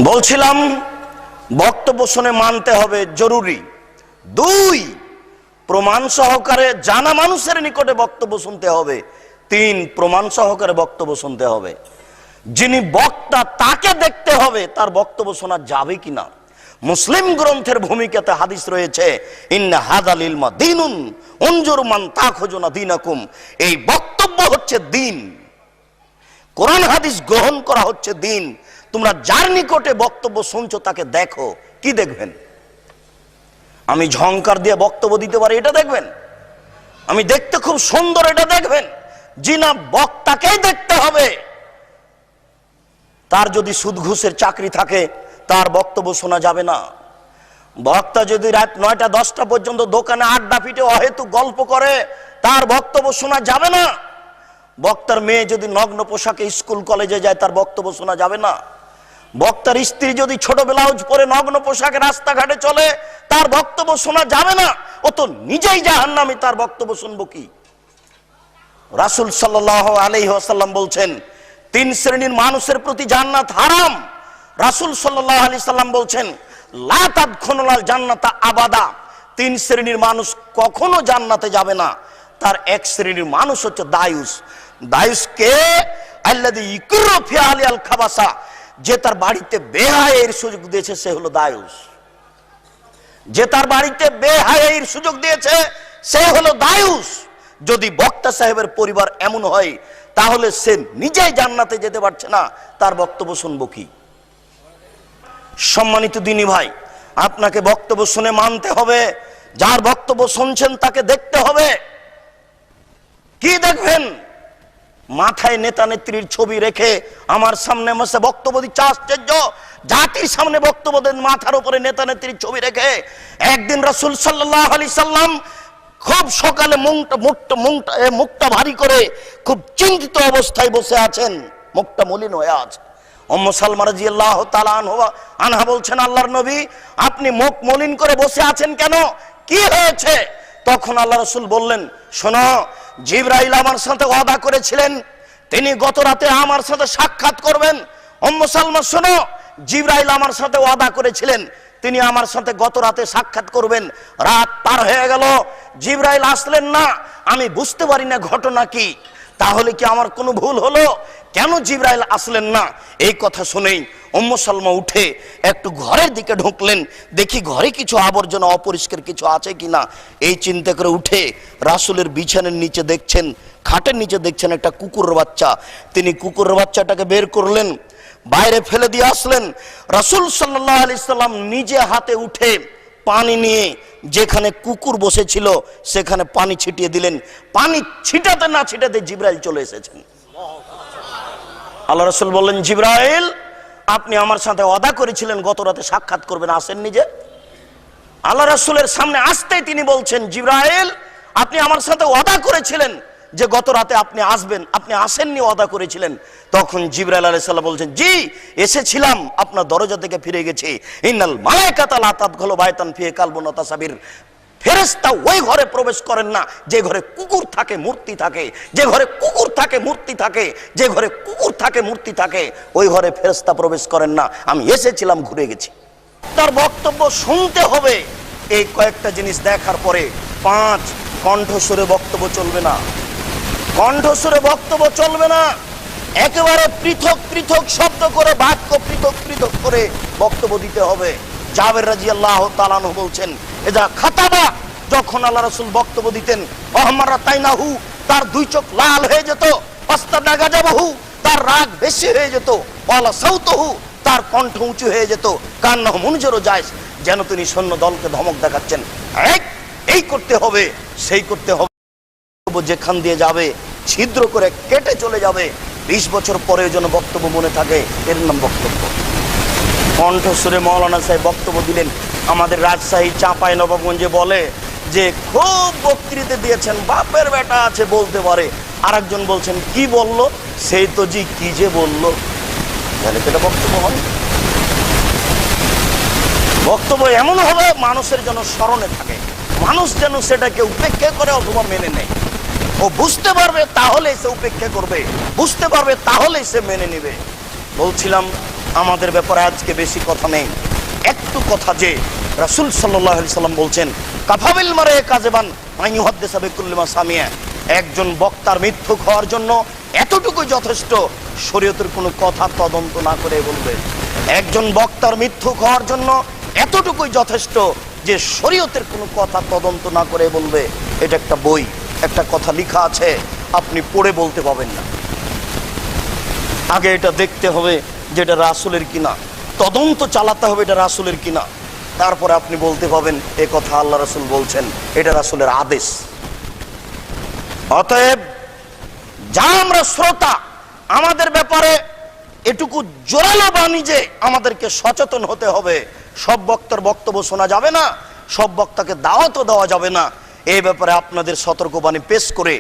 বলছিলাম বক্তব্য শুনে মানতে হবে জরুরি। 2, প্রমাণ সহকারে জানা মানুষের নিকটে বক্তব্য শুনতে হবে। 3, প্রমাণ সহকারে বক্তব্য শুনতে হবে। যিনি বক্তা তাকে দেখতে হবে তার বক্তব্য শোনা যাবে কিনা। মুসলিম গ্রন্থের ভূমিকাতে হাদিস রয়েছে, ইন্না হাযাল ইলমা দীনুন উনজুর মান তাখুজুনা দীনাকুম। এই বক্তব্য হচ্ছে দ্বীন, কোরআন হাদিস গ্রহণ করা হচ্ছে দ্বীন। তোমরা যার নিকটে বক্তব্য শুনছো তাকে দেখো। কি দেখবেন? আমি ঝংকার দিয়ে বক্তব্য দিতে পারি এটা দেখবেন, আমি দেখতে খুব সুন্দর এটা দেখবেন। যিনা বক্তাকেই দেখতে হবে। তার যদি সুদ ঘুষের চাকরি থাকে তার বক্তব্য শোনা যাবে না। বক্তা যদি রাত 9টা 10টা পর্যন্ত দোকানে আড্ডা পিটে অহেতুক গল্প করে তার বক্তব্য শোনা যাবে না। বক্তার মেয়ে যদি নগ্ন পোশাকে স্কুল কলেজে যায় তার বক্তব্য শোনা যাবে না। বক্তার স্ত্রী যদি ছোট ব্লাউজ পরে নগ্ন পোশাকে রাস্তাঘাটে চলে তার বক্তব্য শোনা যাবে না। ও তো নিজেই জাহান্নামী, তার বক্তব্য শুনবো কি? রাসূল সাল্লাল্লাহু আলাইহি ওয়াসাল্লাম বলছেন 3 শ্রেণীর মানুষের প্রতি জান্নাত হারাম। রাসূল সাল্লাল্লাহু আলাইহি সাল্লাম বলছেন লা তাদখুলুল জান্নাতা আবাদা। 3 শ্রেণীর মানুষ কখনো জান্নাতে যাবে না। তার 1 শ্রেণীর মানুষ হচ্ছে দায়ুস। দায়ুস কে? আল্লাযী ইকরু ফি আলিল খাবাসা, যে তার বাড়িতে বেহায়ের সুযোগ দিয়েছে সে হলো দায়ুস। যে তার বাড়িতে বেহায়ের সুযোগ দিয়েছে সে হলো দায়ুস। যদি বক্তা সাহেবের পরিবার এমন হয় তাহলে সে নিজেই জান্নাতে যেতে পারছে না, তার বক্তব্য শুনবো কি? সম্মানিত দিনী ভাই, আপনাকে বক্তব্য শুনে মানতে হবে। যার বক্তব্য শুনছেন তাকে দেখতে হবে। কি দেখবেন? মাথায় নেতা নেত্রীর ছবি রেখে আমার সামনে বসে বক্তব্য দিচ্ছে, আশ্চর্য। জাতির সামনে বক্তব্য দেন মাথার উপরে নেতা নেত্রীর ছবি রেখে। একদিন রাসূল সাল্লাল্লাহু আলাইহি সাল্লাম খুব সকালে মুখটা ভারী করে খুব চিন্তিত অবস্থায় বসে আছেন, মুখটা মলিন হয়ে আছে। উম্মু সালমা রাদিয়াল্লাহু তাআলা আনহা বলছেন, আল্লাহর নবী আপনি মুখ মলিন করে বসে আছেন কেন? কি হয়েছে? তখন আল্লাহ রাসূল বললেন, শোনো, জিবরাইল আমার সাথে ওয়াদা করেছিলেন তিনি গত রাতে আমার সাথে সাক্ষাৎ করবেন। উম্মু সালমা শোনো, জিবরাইল আমার সাথে ওয়াদা করেছিলেন তিনি আমার সাথে গত রাতে সাক্ষাৎ করবেন। রাত পার হয়ে গেল, জিবরাইল আসলেন না। আমি বুঝতে পারি না ঘটনা কি। তাহলে কি আমার কোনো ভুল হলো? কেন জিবরাইল আসলেন না? এই কথা শুনেই উম্মু সালমা উঠে একটু ঘরের দিকে ঢুকলেন, দেখি ঘরে কিছু আবর্জনা অপরিষ্কার কিছু আছে কিনা। এই চিন্তা করে উঠে রাসূলের বিছানার নিচে দেখছেন, খাটের নিচে দেখছেন একটা কুকুরের বাচ্চা। তিনি কুকুরের বাচ্চাটাকে বের করলেন, বাইরে ফেলে দিয়ে আসলেন। রাসূল সাল্লাল্লাহু আলাইহি সাল্লাম নিজে হাতে উঠে পানি নিয়ে যেখানে কুকুর বসেছিল সেখানে পানি ছিটিয়ে দিলেন। পানি ছিটাতে না ছিটাতে জিবরাইল চলে এসেছেন। আল্লাহ রাসূল বললেন, জিবরাইল আপনি আমার সাথে ওয়াদা করেছিলেন গত রাতে সাক্ষাৎ করবেন, আসেন নিজে। আল্লাহ রাসূলের সামনে আসতেই তিনি বলছেন, জিবরাইল আপনি আমার সাথে ওয়াদা করেছিলেন যে গত রাতে আপনি আসবেন, আপনি আসেননি, ওয়াদা করেছিলেন। তখন জিবরাইল আলাইহিস সালাম বলছেন, জি এসেছিলাম, আপনার দরজা থেকে ফিরে গেছি। ইন্নাল মালায়েকাতা লা তাদখুলু বাইতান ফিহি কালবুন ওয়া তাসাবির। ফেরেশতা ওই ঘরে প্রবেশ করেন না যে ঘরে কুকুর থাকে, মূর্তি থাকে। যে ঘরে কুকুর থাকে, মূর্তি থাকে, যে ঘরে কুকুর থাকে, মূর্তি থাকে, ওই ঘরে ফেরেশতা প্রবেশ করেন না। আমি এসেছিলাম, ঘুরে গেছি। তার বক্তব্য শুনতে হবে। এই কয়েকটা জিনিস দেখার পরে 5, কণ্ঠস্বরে বক্তব্য চলবে না। কণ্ঠস্বরে বক্তব্য চলবে না। একেবারে পৃথক পৃথক শব্দ করে, বাক্য পৃথক পৃথক করে বক্তব্য দিতে হবে। জাবের রাদিয়াল্লাহু তাআলা আনহু বলছেন, এজা খাতাবা, যখন আল্লাহ রাসূল বক্তব্য দিতেন, আহমারা তাইনাহু, তার 2 চোখ লাল হয়ে যেত। পাস্তাদা গাজাবাহু, তার রাগ বেশি হয়ে যেত। ওয়ালা সাউতুহু, তার কণ্ঠ উঁচু হয়ে যেত। কান্নাহু মুনজিরু জায়স, যেন তিনি সৈন্য দলকে ধমক দেখাচ্ছেন। এই করতে হবে, সেই করতে হবে। যেখান দিয়ে যাবে ছিদ্র করে কেটে চলে যাবে। 20 বছর পরে যেন বক্তব্য মনে থাকে, এর নাম বক্তব্য। কণ্ঠস্বরে মাওলানা সাহেব বক্তব্য দিলেন। আমাদের রাজশাহী চাঁপাইনবাবগঞ্জে বলে যে খুব বক্তৃতা দিয়েছেন, বাপের বেটা আছে বলতে পারে। আর একজন বলছেন, কি বললো? সেই তো জি কি যে বললো। তাহলে সেটা বক্তব্য হয়? বক্তব্য এমন হবে মানুষের যেন স্মরণে থাকে, মানুষ যেন সেটাকে উপেক্ষা করে অথবা মেনে নেয়। ও বুঝতে পারবে তাহলে সে উপেক্ষা করবে, বুঝতে পারবে তাহলে সে মেনে নেবে। বলছিলাম আমাদের ব্যাপারে আজকে বেশি কথা নেই, একটু কথা যে রাসূল সাল্লাল্লাহু আলাইহি সাল্লাম বলছেন কাফাবিল মারে কাযিবান মান ইউহাদ্দিসু বিকুল্লি মা সামিয়া। একজন বক্তার মিথ্যুক হওয়ার জন্য এতটুকুই যথেষ্ট, শরীয়তের কোনো কথা তদন্ত না করে বলবে। একজন বক্তার মিথ্যুক হওয়ার জন্য এতটুকুই যথেষ্ট যে শরীয়তের কোনো কথা তদন্ত না করে বলবে। এটা একটা বই, একটা কথা লেখা আছে, আপনি পড়ে বলতে পাবেন না। আগে এটা দেখতে হবে যে এটা রাসূলের কিনা, তদন্ত চালাতে হবে এটা রাসূলের কিনা, তারপরে আপনি বলতে পাবেন এ কথা আল্লাহ রাসূল বলছেন, এটা রাসূলের আদেশ। অতএব যা আমরা শ্রোতা, আমাদের ব্যাপারে এটুকু জোরালো বাণী যে আমাদেরকে সচেতন হতে হবে। সব বক্তার বক্তব্য শোনা যাবে না, সব বক্তাকে দাওয়াতও দেওয়া যাবে না। এই ব্যাপারে আপনাদের সতর্কবাণী পেশ করে